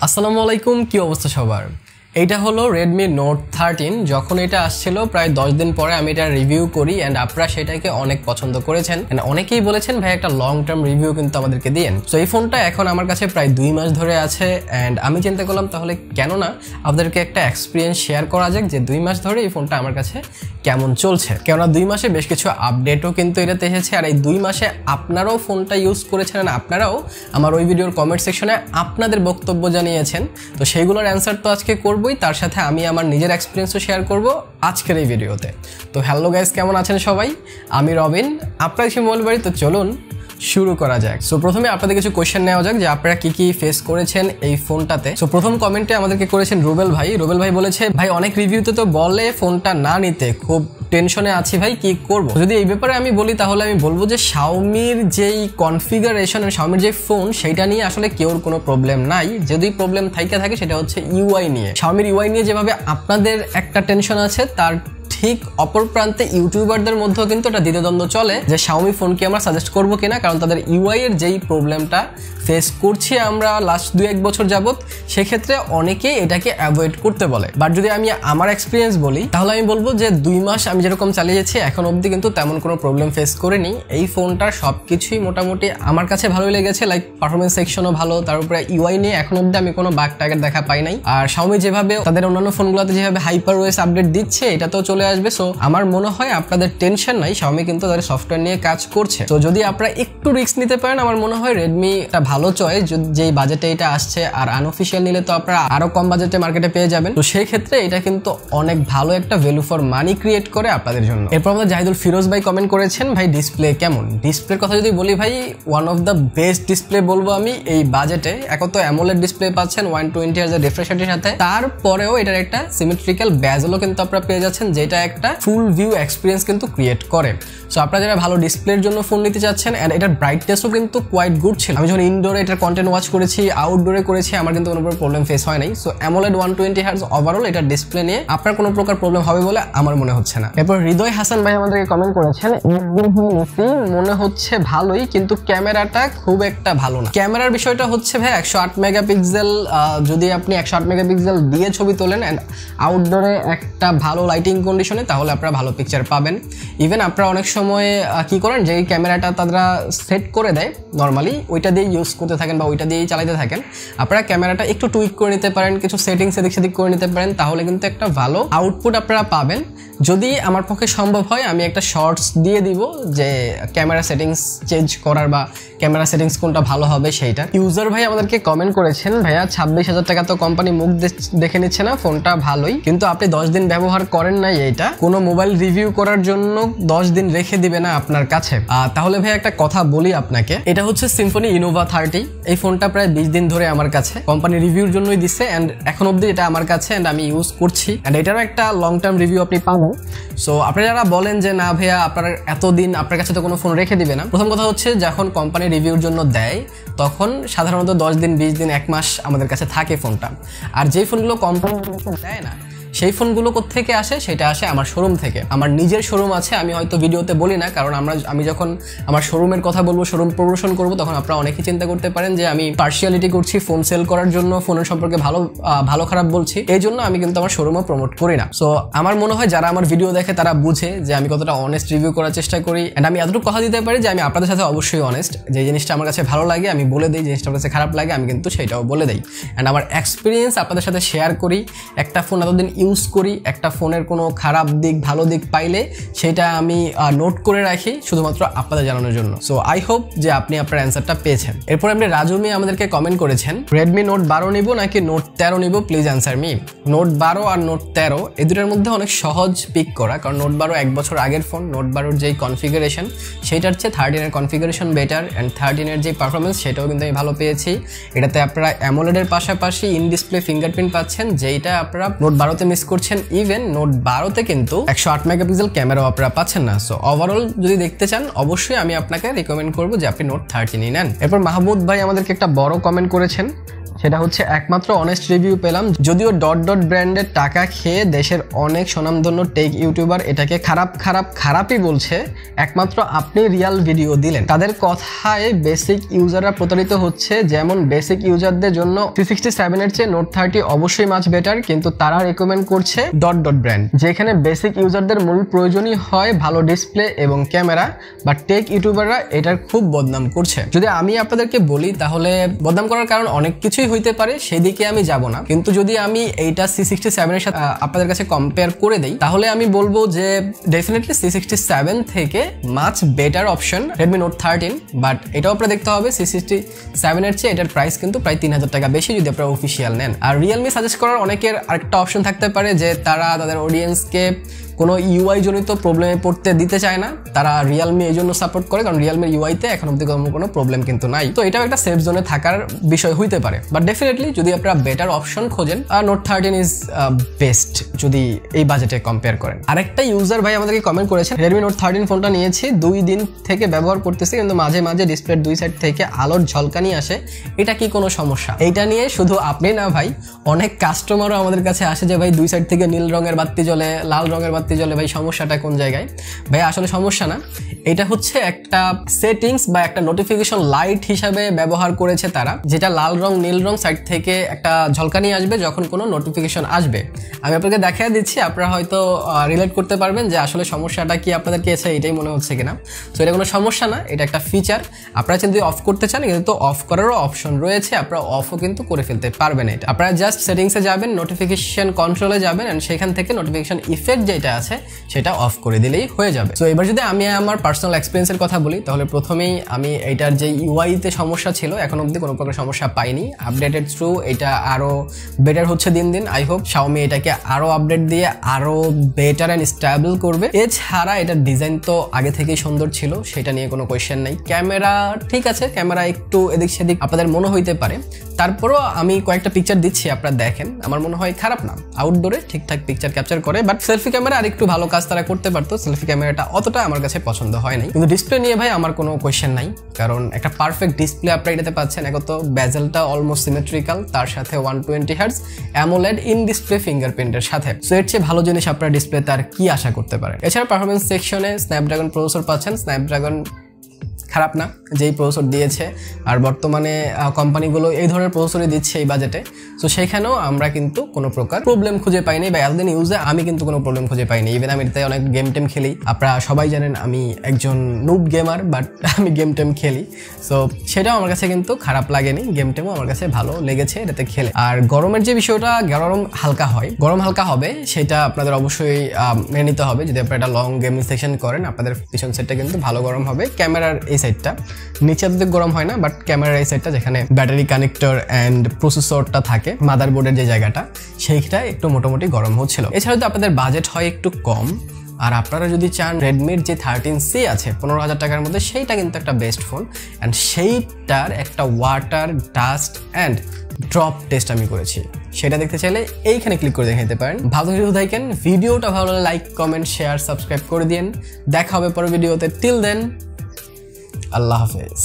আসসালামু আলাইকুম, কি অবস্থা সবার? এইটা হলো Redmi Note 13। যখন এটা আসছিল প্রায় 10 দিন পরে আমি এটা রিভিউ করি এন্ড আপনারা সেটাকে অনেক পছন্দ করেছেন এন্ড অনেকেই বলেছেন ভাই একটা লং টার্ম রিভিউ কিন্তু আমাদেরকে দিয়েন। সো এই ফোনটা এখন আমার কাছে প্রায় 2 মাস ধরে আছে এন্ড আমি চিন্তা করলাম তাহলে কেন না আপনাদেরকে একটা এক্সপিরিয়েন্স শেয়ার করা যাক যে 2 মাস ধরে এই ফোনটা আমার কাছে কেমন চলছে। কেননা 2 মাসে বেশ কিছু আপডেটও কিন্তু এটাতে এসেছে আর এই 2 মাসে আপনারাও ফোনটা ইউজ করেছেন আর আপনারাও আমার ওই ভিডিওর কমেন্ট সেকশনে আপনাদের বক্তব্য জানিয়েছেন। তো সেইগুলোর অ্যান্সার তো আজকে করবই, তার সাথে আমি আমার নিজের এক্সপিরিয়েন্সও শেয়ার করব আজকের এই ভিডিওতে। তো হ্যালো গাইস, কেমন আছেন সবাই? আমি রবিন, আপনার শিমল বাড়ি। তো চলুন শুরু করা যাক। সো প্রথমে আপনাদের কিছু কোয়েশ্চেন নেওয়া যাক যে আপনারা কি কি ফেস করেছেন এই ফোনটাতে। সো প্রথম কমেন্টে আমাদেরকে করেছেন রুবেল ভাই। রুবেল ভাই বলেছে, ভাই অনেক রিভিউতে তো বলে ফোনটা না নিতে, খুব টেনশনে আছি ভাই, কি করব? যদি এই ব্যাপারে আমি বলি তাহলে আমি বলবো যে Xiaomiর যেই কনফিগারেশন, Xiaomiর যে ফোন সেইটা নিয়ে আসলে কেউর কোনো প্রবলেম নাই। যদি প্রবলেম থাকে সেটা হচ্ছে ইউআই নিয়ে। Xiaomiর ইউআই নিয়ে যেভাবে আপনাদের একটা টেনশন আছে, তার ঠিক অপর প্রান্তে ইউটিউবারদের মধ্যেও কিন্তু এটা দ্বিধাদ্বন্দ্ব চলে যে Xiaomi ফোন কি আমরা সাজেস্ট করবো কিনা, কারণ তাদের ইউআই এর যেই প্রবলেমটা ফেস করছি আমরা লাস্ট 2-1 বছর যাবত, সেক্ষেত্রে অনেকেই এটাকে অ্যাভয়েড করতে বলে। বাট যদি আমি আমার এক্সপিরিয়েন্স বলি তাহলে আমি বলবো যে 2 মাস আমি যেরকম চালিয়েছি এখন অবধি কিন্তু তেমন কোনো প্রবলেম ফেস করিনি। এই ফোনটার সবকিছুই মোটামুটি আমার কাছে ভালোই লেগেছে, লাইক পারফরমেন্স সেকশনও ভালো, তার উপরে ইউআই নিয়ে এখন অবধি আমি কোনো বাগ টাগের দেখা পাই নাই। আর Xiaomi যেভাবে তাদের অন্যান্য ফোনগুলোতে যেভাবে হাইপার ওএস আপডেট দিচ্ছে এটা তো চলে আসবে। সো আমার মনে হয় আপনাদের টেনশন নাই, Xiaomi কিন্তু তাদের সফটওয়্যার নিয়ে কাজ করছে। তো যদি আপনারা একটু রিস্ক নিতে পারেন আমার মনে হয় Redmi একটা ভালো চয়েস, যেই বাজেটে এটা আসছে। আর আনঅফিশিয়াল নিলে তো আপনারা আরো কম বাজেটে মার্কেটে পেয়ে যাবেন। তো সেই ক্ষেত্রে এটা কিন্তু অনেক ভালো একটা ভ্যালু ফর মানি ক্রিয়েট করে আপনাদের জন্য। এরপর আমাদের জাহিদুল ফিরোজ ভাই কমেন্ট করেছেন, ভাই ডিসপ্লে কেমন? ডিসপ্লের কথা যদি বলি ভাই, one of the best display বলবো আমি এই বাজেটে। এখন তো অ্যামোলেড ডিসপ্লে পাচ্ছেন 120 হার্জ রিফ্রেশ রেটের সাথে, তারপরেও এটার একটা সিমেট্রিক্যাল বেজেলও কিন্তু আপনারা পেয়ে যাচ্ছেন, যেটা একটা ফুল ভিউ এক্সপিরিয়েন্স কিন্তু ক্রিয়েট করে। সো আপনারা যারা ভালো ডিসপ্লের জন্য ফোন নিতে চাচ্ছেন, এন্ড এটার ব্রাইটনেসও কিন্তু কোয়াইট গুড ছিল। আমি যখন ইনডোরে এটার কন্টেন্ট ওয়াচ করেছি, আউটডোরে করেছি, আমার কিন্তু কোনো প্রবলেম ফেস হয় নাই। সো অ্যামোলেড 120 হার্জ ওভারঅল এটার ডিসপ্লে নিয়ে আপনার কোনো প্রকার প্রবলেম হবে বলে আমার মনে হচ্ছে না। এরপর হৃদয় হাসান ভাই আমাদেরকে কমেন্ট করেছেন, মনে হচ্ছে ভালোই কিন্তু ক্যামেরাটা খুব একটা ভালো না। ক্যামেরার বিষয়টা হচ্ছে ভাই 108 মেগাপিক্সেল, যদি আপনি 108 মেগাপিক্সেল দিয়ে ছবি তোলেন এন্ড আউটডোরে একটা ভালো লাইটিং কন্ডিশনে, তাহলে আপনারা ভালো পিকচার পাবেন। ইভেন আপনারা অনেক সময় কি করেন, যে ক্যামেরাটা তারা সেট করে দেয় নর্মালি, ওইটা দিয়ে ইউজ করতে থাকেন বা ওইটা দিয়েই চালাতে থাকেন। আপনারা ক্যামেরাটা একটু টুইক করে নিতে পারেন, কিছু সেটিংস এদিক সেদিক করে নিতে পারেন, তাহলে কিন্তু একটা ভালো আউটপুট আপনারা পাবেন। যদি আমার পক্ষে সম্ভব হয় আমি একটা শর্টস দিয়ে দিব যে ক্যামেরা সেটিংস চেঞ্জ করার বা ক্যামেরা সেটিংস কোনটা ভালো হবে সেইটা। ইউজার ভাই আমাদেরকে কমেন্ট করেছেন, ভাইয়া 26,000 টাকা তো কোম্পানি মুখ দেখে নিচ্ছে না, ফোনটা ভালোই, কিন্তু আপনি 10 দিন ব্যবহার করেন নাই। এইটা কোনো মোবাইল রিভিউ করার জন্য 10 দিন রেখে দিবে না আপনার কাছে। তাহলে ভাই একটা কথা বলি আপনাকে, এটা হচ্ছে সিম্ফনি ইনোভা 30। এই ফোনটা প্রায় 20 দিন ধরে আমার কাছে কোম্পানি রিভিউর জন্যই দিচ্ছে এন্ড এখন অবধি এটা আমার কাছে এন্ড আমি ইউজ করছি এন্ড এটারও একটা লং টার্ম রিভিউ আপনি পাবেন। সো আপনারা যারা বলেন যে না ভাইয়া আপনার এতদিন আপনার কাছে তো কোনো ফোন রেখে দিবে না, প্রথম কথা হচ্ছে যখন কোম্পানি রিভিউর জন্য দেয় তখন সাধারণত 10 দিন 20 দিন 1 মাস আমাদের কাছে থাকে ফোনটা। আর যেই ফোনগুলো কোম্পানি দেয় না সেই ফোনগুলো কোত্থেকে আসে, সেটা আসে আমার শোরুম থেকে। আমার নিজের শোরুম আছে, আমি হয়তো ভিডিওতে বলি না, কারণ আমি যখন আমার শোরুমের কথা বলবো, শোরুম প্রমোশন করবো, তখন আপনারা অনেকেই চিন্তা করতে পারেন যে আমি পার্সিয়ালিটি করছি, ফোন সেল করার জন্য ফোনের সম্পর্কে ভালো খারাপ বলছি, এই জন্য আমি কিন্তু আমার শোরুমও প্রমোট করি না। সো আমার মনে হয় যারা আমার ভিডিও দেখে তারা বুঝে যে আমি কতটা অনেস্ট রিভিউ করার চেষ্টা করি এন্ড আমি এতটুকু কথা দিতে পারি যে আমি আপনাদের সাথে অবশ্যই অনেস্ট। যে জিনিসটা আমার কাছে ভালো লাগে আমি বলে দিই, জিনিসটা আমার কাছে খারাপ লাগে আমি কিন্তু সেটাও বলে দিই এন্ড আমার এক্সপিরিয়েন্স আপনাদের সাথে শেয়ার করি। একটা ফোন এতদিন ইউজ করি, একটা ফোনের কোনো খারাপ দিক ভালো দিক পাইলে সেটা আমি নোট করে রাখি শুধুমাত্র আপনাদের জানানোর জন্য। সো আই হোপ যে আপনি আপনার অ্যান্সারটা পেয়েছেন। এরপর আপনি রাজুমি আমাদেরকে কমেন্ট করেছেন, Redmi Note 12 নিব নাকি Note 13 নিব, প্লিজ অ্যান্সার মি। Note 12 আর Note 13 এই দুটোর মধ্যে অনেক সহজ পিক করা, কারণ Note 12 1 বছর আগের ফোন। Note 12 যেই কনফিগারেশন সেইটার চেয়ে 13 এর কনফিগারেশন বেটার এন্ড 13 এর যে পারফরমেন্স সেটাও কিন্তু আমি ভালো পেয়েছি। এটাতে আপনারা অ্যামোলেড এর পাশাপাশি ইন ডিসপ্লে ফিঙ্গারপ্রিন্ট পাচ্ছেন, যেটা আপনারা Note 12 তে মিস করছেন। ইভেন Note 12 তে কিন্তু 108 মেগাপিক্সেল ক্যামেরাও আপনারা পাচ্ছেন না। সো ওভারঅল যদি দেখতে চান অবশ্যই আমি আপনাকে রিকমেন্ড করবো যে আপনি Note 13 নেন। এরপর মাহমুদ ভাই আমাদেরকে একটা বড় কমেন্ট করেছেন, সেটা হচ্ছে একমাত্র অনেস্ট রিভিউ পেলাম, যদিও ডট ডট ব্র্যান্ডের টাকা খেয়ে দেশের অনেক সুনামধন্য টেক ইউটিউবার এটাকে খারাপই বলছে, একমাত্র আপনি রিয়াল ভিডিও দিলেন। তাদের কথায় বেসিক ইউজাররা প্রতারিত হচ্ছে, যেমন বেসিক ইউজারদের জন্য C67 এর চেয়ে নোট 30 অবশ্যই মাছ বেটার, কিন্তু তারা রেকমেন্ড করছে ডট ডট ব্র্যান্ড, যেখানে বেসিক ইউজারদের মূল প্রয়োজনই হয় ভালো ডিসপ্লে এবং ক্যামেরা, বা টেক ইউটিউবাররা এটার খুব বদনাম করছে। যদি আমি আপনাদেরকে বলি তাহলে বদনাম করার কারণ অনেক কিছুই হইতে পারে, সেদিকে আমি যাব না, কিন্তু যদি আমি এইটা C67 এর সাথে আপনাদের কাছে কম্পেয়ার করে দেই তাহলে আমি বলবো যে ডেফিনেটলি C67 থেকে মাছ better option Redmi Note 13, but এটাও আপনারা দেখতে হবে C67 এর চেয়ে এটার প্রাইস কিন্তু প্রায় 3000 টাকা বেশি যদি আপনারা অফিসিয়াল নেন। আর রিয়েলমি সাজেস্ট করার অনেকের আরেকটা অপশন থাকতে পারে যে তারা তাদের অডিয়েন্সকে কোনো ইউআই জনিত প্রবলেমে পড়তে দিতে চায় না, তারা রিয়েলমি এই জন্য সাপোর্ট করে কারণ রিয়েলমির ইউআইতে এখন অব্দি কোনো প্রবলেম কিন্তু নাই, তো এটাও একটা সেফ জোনে থাকার বিষয় হইতে পারে। বাট ডেফিনেটলি যদি আপনারা বেটার অপশন খোঁজেন, Note 13 ইজ বেস্ট যদি এই বাজেটে কম্পেয়ার করেন। আরেকটা ইউজার ভাই আমাদেরকে কমেন্ট করেছেন, Redmi Note 13 ফোনটা নিয়েছি 2 দিন থেকে ব্যবহার করতেছি, কিন্তু মাঝে মাঝে ডিসপ্লের 2 সাইড থেকে আলোর ঝলকানি আসে, এটা কি কোনো সমস্যা? এইটা নিয়ে শুধু আপনি না ভাই, অনেক কাস্টমারও আমাদের কাছে আসে যে ভাই 2 সাইড থেকে নীল রঙের বাতি জ্বলে, লাল রঙের বাতি জ্বলে, ভাই সমস্যাটা কোন জায়গায়? ভাই আসলে সমস্যা না, এটা হচ্ছে একটা সেটিংস বা একটা নোটিফিকেশন লাইট হিসাবে ব্যবহার করেছে তারা, যেটা লাল রং নীল রং সাইড থেকে একটা ঝলকানি আসবে যখন কোনো নোটিফিকেশন আসবে। আমি আপনাকে দেখিয়ে দিচ্ছি, আপনারা হয়তো রিলেট করতে পারবেন যে আসলে সমস্যাটা কি আপনাদেরকে এটাই মনে হচ্ছে কিনা। তো এটা কোনো সমস্যা না, এটা একটা ফিচার। আপনারা যদি অফ করতে চান কিন্তু অফ করারও অপশন রয়েছে, আপনারা অফও কিন্তু করে ফেলতে পারবেন। এটা আপনারা জাস্ট সেটিংসে যাবেন, নোটিফিকেশন কন্ট্রোলে যাবেন, এন্ড সেখান থেকে নোটিফিকেশন ইফেক্ট যেটা আছে সেটা অফ করে দিলেই হয়ে যাবে। তো এবার যদি আমি আমার পার্সোনাল এক্সপিরিয়েন্সের কথা বলি তাহলে প্রথমেই আমি এইটার যে ইউআইতে সমস্যা ছিল এখন অবধি কোনো প্রকার সমস্যা পাইনি। আপডেটেড থ্রু এটা আরো বেটার হচ্ছে দিন দিন। আই হোপ Xiaomi এটাকে আরো আপডেট দিয়ে আরো বেটার এন্ড স্টেবল করবে। এছাড়া এটার ডিজাইন তো আগে থেকেই সুন্দর ছিল, সেটা নিয়ে কোনো কোয়েশ্চেন নাই। ক্যামেরা ঠিক আছে, ক্যামেরা একটু এদিক সেদিক আপনাদের মনে হইতে পারে, তারপরও আমি কয়েকটা পিকচার দিচ্ছি আপনারা দেখেন, আমার মনে হয় খারাপ না, আউটডোরে ঠিকঠাক পিকচার ক্যাপচার করে। বাট সেলফি ক্যামেরা আর একটু ভালো কাজ তারা করতে পারতো, সেলফি ক্যামেরাটা অতটা আমার কাছে পছন্দ হয় নাই। কিন্তু ডিসপ্লে নিয়ে ভাই আমার কোনো কোয়েশ্চেন নাই, কারণ একটা পারফেক্ট ডিসপ্লে আপনারা এটাতে পাচ্ছেন। এক তো বেজেলটা অলমোস্ট সিমেট্রিক্যাল, তার সাথে 120 হার্টজ অ্যামোলেড ইন ডিসপ্লে ফিঙ্গারপ্রিন্টের সাথে। সো এর চেয়ে ভালো জিনিস আপনারা ডিসপ্লেতে আর কি আশা করতে পারেন। এছাড়া পারফরমেন্স সেকশনে স্ন্যাপড্রাগন প্রসেসর পাচ্ছেন। স্ন্যাপড্রাগন খারাপ না, যেই প্রসেসর দিয়েছে, আর বর্তমানে কোম্পানিগুলো এই ধরনের প্রসেসরই দিচ্ছে এই বাজেটে। সো সেখানেও আমরা কিন্তু কোনো প্রকার প্রবলেম খুঁজে পাইনি, বা এতদিন ইউজে আমি কিন্তু কোনো প্রবলেম খুঁজে পাইনি। ইভেন আমি এটাতে অনেক গেম টেম খেলি, আপনারা সবাই জানেন আমি একজন নুব গেমার, বাট আমি গেম টেম খেলি। সো সেটাও আমার কাছে কিন্তু খারাপ লাগেনি, গেম টেমও আমার কাছে ভালো লেগেছে এটাতে খেলে। আর গরমের যে বিষয়টা, গরম হালকা হবে, সেটা আপনাদের অবশ্যই মেনে নিতে হবে। যদি আপনারা একটা লং গেমিং সেশন করেন, আপনাদের পিছন সেটটা কিন্তু ভালো গরম হবে। ক্যামেরার এই সাইডটা নিচে তো গরম হয় না, বাট ক্যামেরার এই সাইডটা যেখানে ব্যাটারি কানেক্টর এন্ড প্রসেসরটা থাকে, মাদারবোর্ডের যে জায়গাটা, সেইটা একটু মোটামুটি গরম হচ্ছিল। এছাড়া তো আপনাদের বাজেট হয় একটু কম, আর আপনারা যদি চান রেডমির যে 13C আছে 15,000 টাকার মধ্যে, সেইটা কিন্তু একটা বেস্ট ফোন, অ্যান্ড সেইটার একটা water dust and drop test আমি করেছি। সেটা দেখতে চাইলে এইখানে ক্লিক করে দেখে নিতে পারেন। ভালো থাকেন, ভিডিওটা ভালো লাগলে লাইক, কমেন্ট, শেয়ার, সাবস্ক্রাইব করে দিন। দেখা হবে পরের ভিডিওতে। টিল দেন, আল্লাহ হাফেজ।